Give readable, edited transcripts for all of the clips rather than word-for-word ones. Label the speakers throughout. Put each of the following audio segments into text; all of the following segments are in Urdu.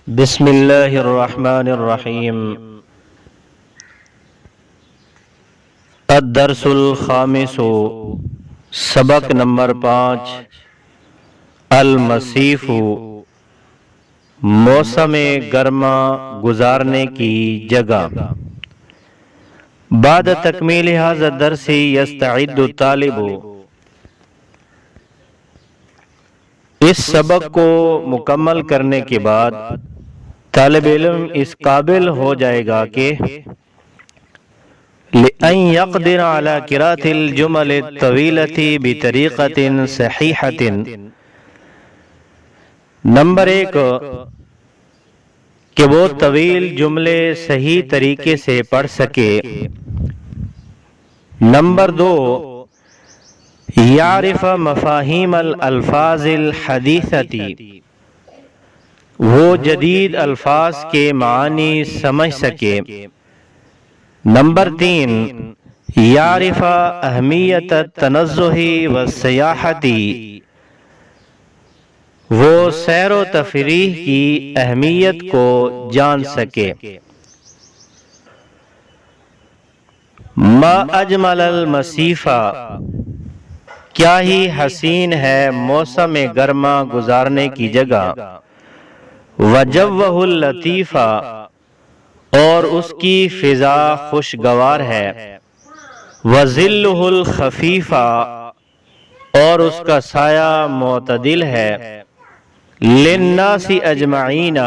Speaker 1: بسم اللہ الرحمن الرحیم۔ الدرس الخامس، سبق نمبر 5، المصیف، موسم گرما گزارنے کی جگہ۔ بعد تکمیل ھذا الدرس یستعد الطالب، اس سبق کو مکمل کرنے کے بعد طالب علم اس قابل ہو جائے گا کہ لأن يقدر على قراءة الجمل الطويلة بطريقة صحيحة، نمبر 1 کہ وہ طویل جملے صحیح طریقے سے پڑھ سکے۔ نمبر 2 یعرف مفاہیم الالفاظ الحدیثة، وہ جدید الفاظ کے معانی سمجھ سکے۔ نمبر 3 یعرف اہمیت التنزہ والسیاحت، وہ سیر و تفریح کی اہمیت کو جان سکے۔ ما اجمل المصیف، کیا ہی حسین ہے موسم گرما گزارنے کی جگہ۔ وجوہ اللطیف، اور اس کی فضا خوشگوار ہے۔ وظلہ الخفیف، اور اس کا سایہ معتدل ہے۔ للناس اجمعین،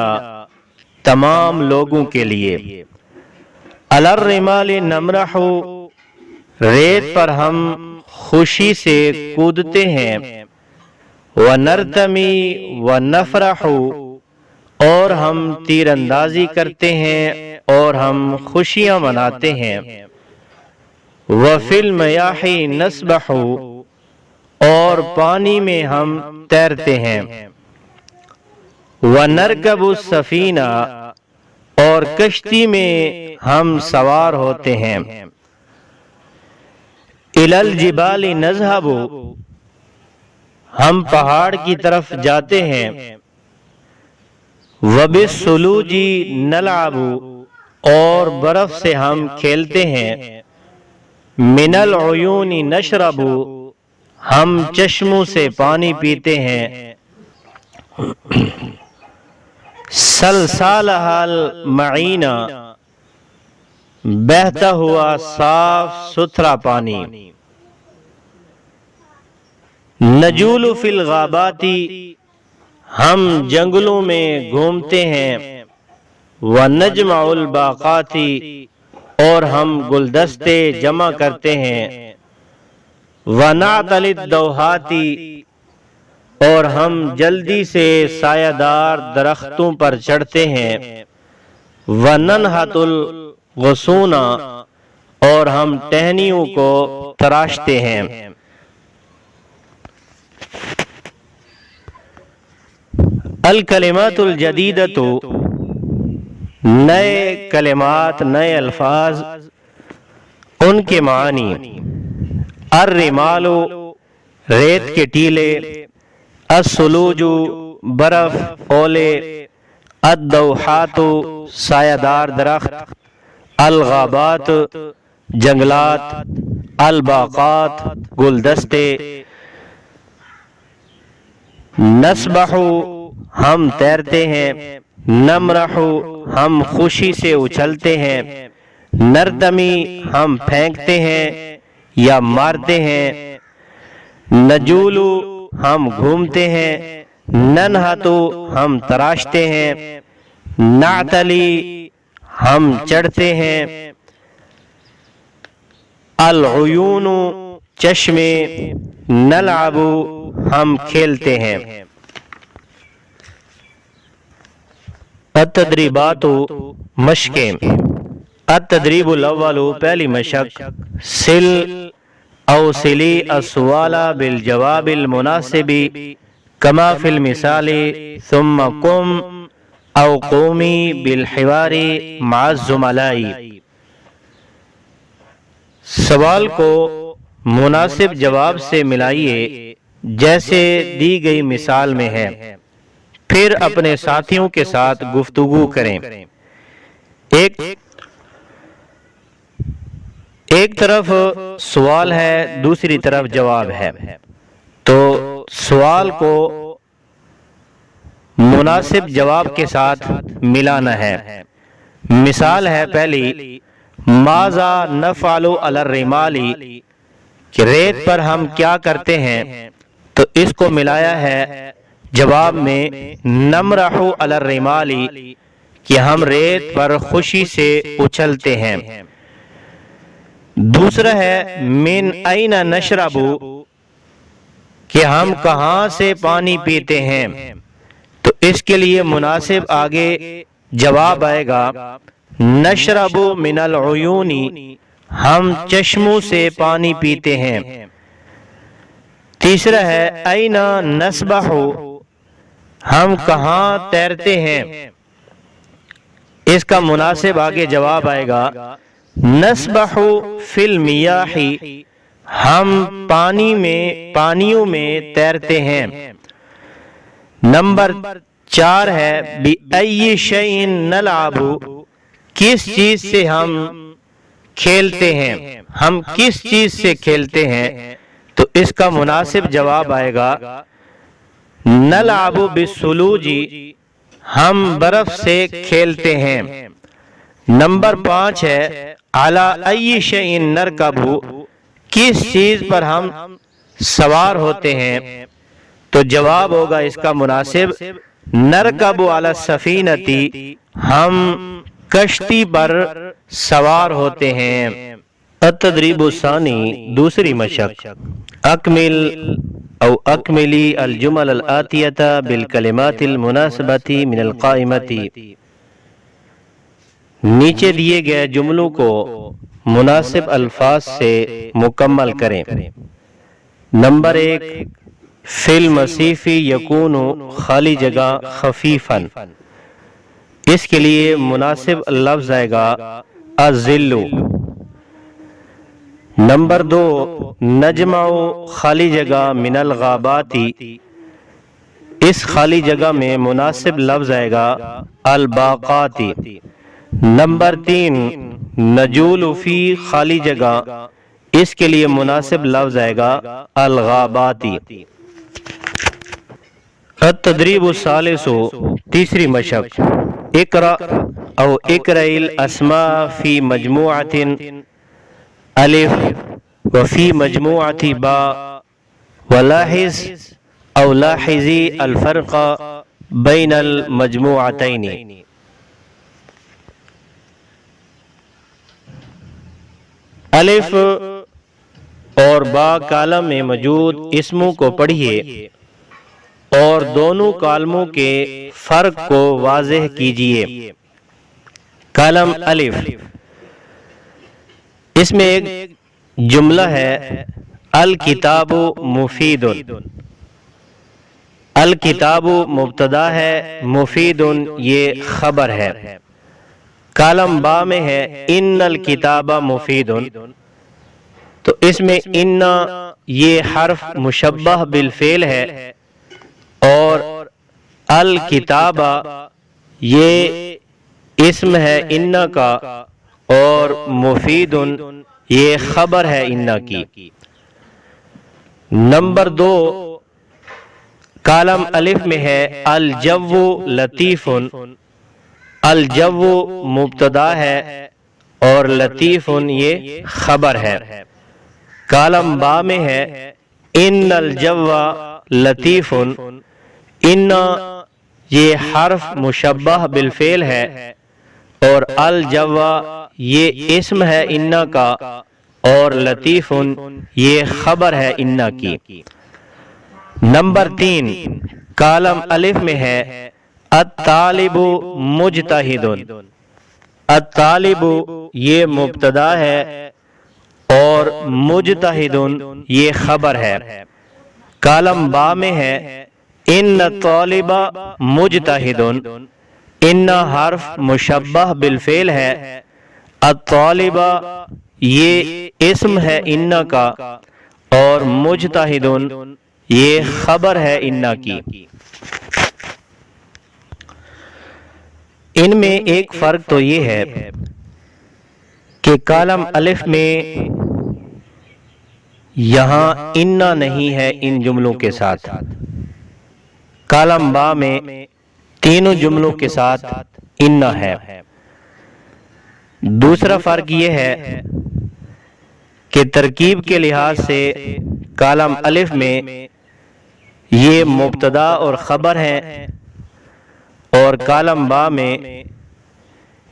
Speaker 1: تمام لوگوں کے لیے۔ علی الرمال نمرح، ریت پر ہم خوشی سے کودتے ہیں۔ ونرتمی ونفرح، اور ہم تیر اندازی کرتے ہیں اور ہم خوشیاں مناتے ہیں۔ وفی المیاح نسبح، اور پانی میں ہم تیرتے ہیں۔ ونرکب السفینہ، اور کشتی میں ہم سوار ہوتے ہیں۔ الی الجبال نذهب، ہم پہاڑ کی طرف جاتے ہیں۔ وبالثلوج نلعب، اور برف سے ہم کھیلتے ہیں۔ من العیون نشرب، ہم چشموں سے پانی پیتے ہیں۔ سلسالها المعین، بہتا ہوا صاف ستھرا پانی۔ نجول فی الغابات، ہم جنگلوں میں گھومتے ہیں۔ ونجمع الباقات، اور ہم گلدستے جمع کرتے ہیں۔ ونعطل الدوحات، اور ہم جلدی سے سایہ دار درختوں پر چڑھتے ہیں۔ وننحت الغصون، اور ہم ٹہنیوں کو تراشتے ہیں۔ الکلمات الجدیدۃ، نئے کلمات، نئے الفاظ، ان کے معنی۔ الرمال، ریت کے ٹیلے۔ الثلوج، برف، اولے۔ الدوحات، سایہ دار درخت۔ الغابات، جنگلات۔ الباقات، گلدستے۔ نسبح، ہم تیرتے ہیں۔ نمرح، ہم خوشی سے اچھلتے ہیں۔ نرتمی، ہم پھینکتے ہیں یا مارتے ہیں۔ نجول، ہم گھومتے ہیں۔ ننحت، ہم تراشتے ہیں۔ نعتلی، ہم چڑھتے ہیں۔ العیون، چشمے۔ نلعب، ہم کھیلتے ہیں۔ التدریبات، مشقیں۔ التدریب الاول، پہلی مشق۔ سل او سلی السؤال بالجواب المناسب کما فی المثال ثم قم او قومی بالحوار مع الزملاء، سوال کو مناسب جواب سے ملائیے جیسے دی گئی مثال میں ہے۔ پھر اپنے ساتھیوں کے ساتھ گفتگو کریں۔ ایک طرف سوال ہے، دوسری طرف جواب ہے، تو سوال کو مناسب جواب کے ساتھ ملانا ہے۔ مثال ہے پہلی، ماذا نفعل علی الرمال، کہ ریت پر ہم کیا کرتے ہیں، تو اس کو ملایا ہے جواب میں نمرح علی الرمال، کہ ہم ریت پر خوشی سے اچھلتے ہیں۔ دوسرا ہے من این نشرب، کہ ہم کہاں سے پانی پیتے ہیں، تو اس کے لیے مناسب آگے جواب آئے گا نشرب من العیون، ہم چشموں سے پانی پیتے ہیں۔ تیسرا ہے این نسبح، ہم کہاں تیرتے ہیں، اس کا مناسب آگے جواب آئے گا نسبح فی المیاح، ہم پانیوں میں تیرتے ہیں۔ نمبر 4 ہے بِأَيِّ شَيْءٍ نَلْعَبُ، کس چیز سے ہم کھیلتے ہیں، ہم کس چیز سے کھیلتے ہیں، تو اس کا مناسب جواب آئے گا نلعب بالثلوج، ہم برف سے کھیلتے ہیں۔ نمبر 5 ہے علی ای شیء نرکب، کس چیز پر ہم سوار ہوتے ہیں، تو جواب ہوگا اس کا مناسب نرکب علی السفینۃ، ہم کشتی پر سوار ہوتے ہیں۔ التدریب الثانی، دوسری مشق، اکملی الجمل الآتیۃ بالکلمات المناسبۃ من القائمۃ، نیچے دیے گئے جملوں کو مناسب الفاظ سے مکمل کریں۔ نمبر 1، فی المسیف یکون، خالی جگہ خفیفا، اس کے لیے مناسب لفظ آئے گا الظل۔ نمبر 2، نجمع، خالی جگہ من الغابات، اس خالی جگہ میں مناسب لفظ آئے گا الباقات۔ نمبر 3، نجول فی، خالی جگہ، اس کے لیے مناسب لفظ آئے گا الغابات۔ التدریب الثالث، تیسری مشق، اقرأ او اقرأ الاسماء فی مجموعۃ الف وفی مجموعۃ با، ولاحظ او لاحظی الفرق بین المجموعتین۔ الف اور با کالم میں موجود اسموں کو پڑھیے اور دونوں کالموں کے فرق کو واضح کیجیے۔ کالم الف، اس میں ایک جملہ ہے الکتاب مفید، الکتاب مبتدا ہے، مفید یہ خبر ہے۔ کالم با میں ہے ان الکتاب مفید، تو اس میں ان یہ حرف مشبہ بالفعل ہے، اور الکتاب یہ اسم ہے ان کا، اور مفید یہ خبر ہے ان کی۔ نمبر 2، کالم الف میں ہے الجو لطیف، الجو مبتدا ہے اور لطیف یہ خبر ہے۔ کالم با میں ہے ان الجو لطیف، ان یہ حرف مشبہ بالفعل ہے، اور الجو یہ اسم ہے ان کا، اور لطیف یہ خبر ہے ان کی۔ نمبر 3، کالم الف میں ہے الطالب مجتہد، الطالب یہ مبتدا ہے اور مجتہد یہ خبر ہے۔ کالم با میں ہے ان الطالب مجتہد، ان حرف مشبہ بالفعل ہے، الطالب یہ اسم ہے ان کا، اور مجتہد یہ خبر ہے ان کی۔ ان میں ایک فرق تو یہ ہے کہ کالم الف میں یہاں انا نہیں ہے ان جملوں کے ساتھ، کالم با میں تینوں جملوں کے ساتھ انا ہے۔ دوسرا فرق یہ ہے کہ ترکیب کے لحاظ سے کالم الف میں یہ مبتدا اور خبر ہے، اور کالم با میں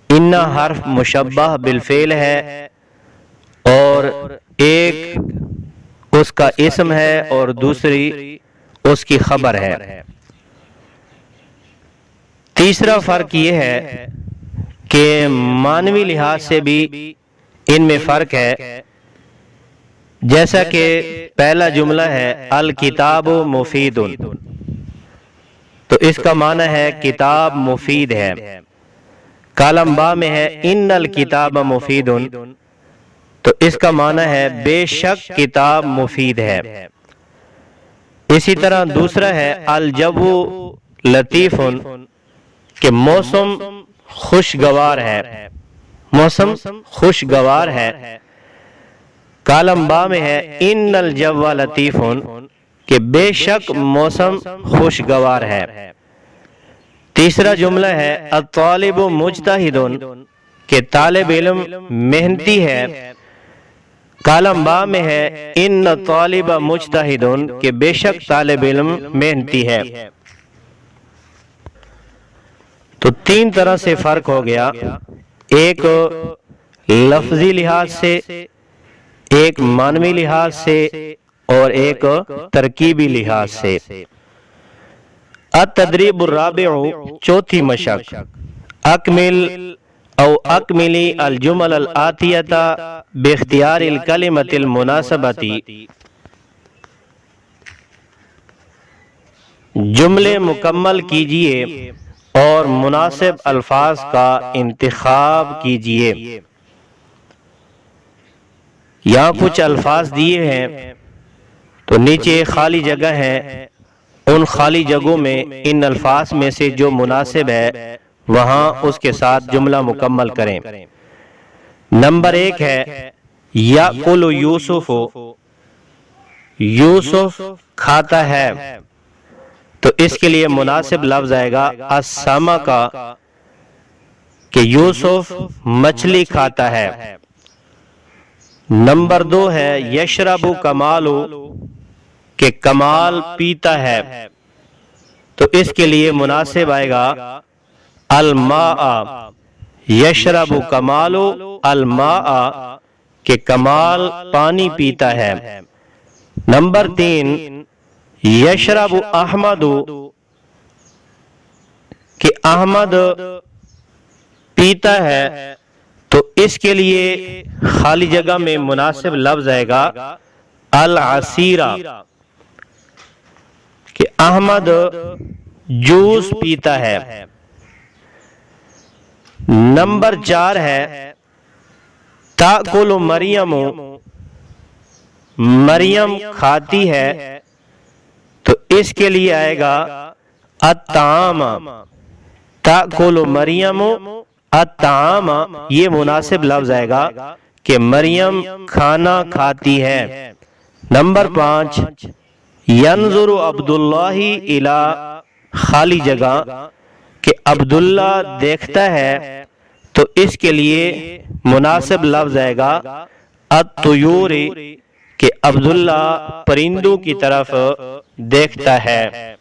Speaker 1: انا حرف مشبہ بالفعل ہے، اور ایک اس کا اسم ہے اور دوسری اس کی خبر ہے۔ تیسرا فرق یہ ہے کہ معنوی لحاظ سے بھی ان میں فرق ہے، جیسا کہ پہلا جملہ ہے الکتاب مفید، تو اس کا معنی ہے کتاب مفید ہے۔ کالم با میں ہے ان الکتاب مفید، تو اس کا معنی ہے بے شک کتاب مفید ہے۔ اسی طرح دوسرا ہے الجو لطیف، کہ موسم خوشگوار ہے، موسم خوشگوار ہے۔ کالم با میں ہے ان الجو لطیف، کہ بے شک موسم خوشگوار ہے۔ تیسرا جملہ ہے الطالب مجتہد، کہ طالب علم محنتی ہے۔ کالم با میں ہے ان طالب مجتہد، کہ بے شک طالب علم محنتی ہے۔ تو تین طرح سے فرق ہو گیا، ایک لفظی لحاظ سے، ایک معنوی لحاظ سے، اور ایک ترکیبی لحاظ سے۔ التدریب الرابع، چوتھی مشق، اکمل او اکملی الجمل الآتیۃ باختیار الکلمۃ المناسبۃ، جملے مکمل کیجئے اور مناسب الفاظ کا انتخاب کیجئے۔ یہاں کچھ الفاظ دیے ہیں تو نیچے خالی جگہ ہے، ان خالی جگہوں میں ان الفاظ میں سے جو مناسب ہے وہاں اس کے ساتھ جملہ مکمل کریں۔ نمبر ایک ہے یأکل یوسف، یوسف کھاتا ہے، تو اس کے لیے مناسب لفظ آئے گا السمک، کہ یوسف مچھلی کھاتا ہے۔ نمبر دو ہے یشرب کمال، کہ کمال پیتا ہے، تو اس کے لیے مناسب آئے گا الماء، یشرب کمال الماء، کہ کمال پانی پیتا ہے۔ نمبر تین یشرب احمد، کہ احمد پیتا ہے، تو اس کے لیے خالی جگہ میں مناسب لفظ آئے گا العصیرہ، کہ احمد جوس پیتا ہے۔ نمبر چار ہے تاکل مریم، مریم کھاتی ہے، تو اس کے لیے آئے گا الطعام، تاکل مریم الطعام، یہ مناسب لفظ آئے گا کہ مریم کھانا کھاتی ہے۔ نمبر پانچ ینظر عبداللہ الی، خالی جگہ، کہ عبداللہ دیکھتا ہے، تو اس کے لیے مناسب لفظ آئے گا الطیور، کہ عبداللہ پرندوں کی طرف دیکھتا ہے۔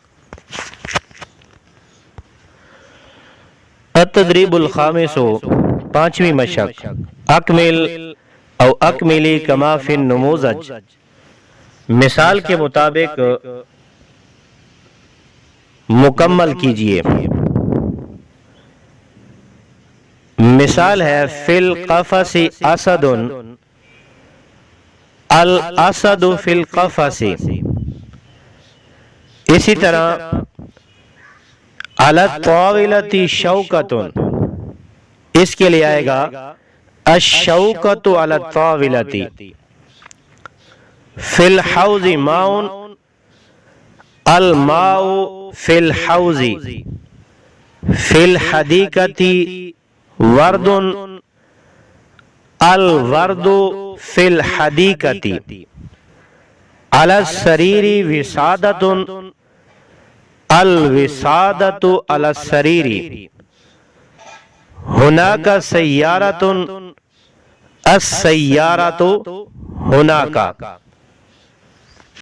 Speaker 1: التدریب الخامس، پانچویں مشق، اکمل او اکملی کما فی النموذج، مثال کے مطابق مکمل کیجئے۔ مثال ہے فی القفص اسد، الاسد فی القفص۔ اسی طرح علی الطاولۃ شوکۃ، اس کے لیے آئے گا الشوکۃ علی الطاولۃ۔ فی الحوض ماء، الماء فی الحوض۔ فی الحدیقتی ورد الورد فی الحدیقتی علی السریر وسادۃ الوسادۃ علی السریر ہناک سیارۃ السیارۃ ہناک۔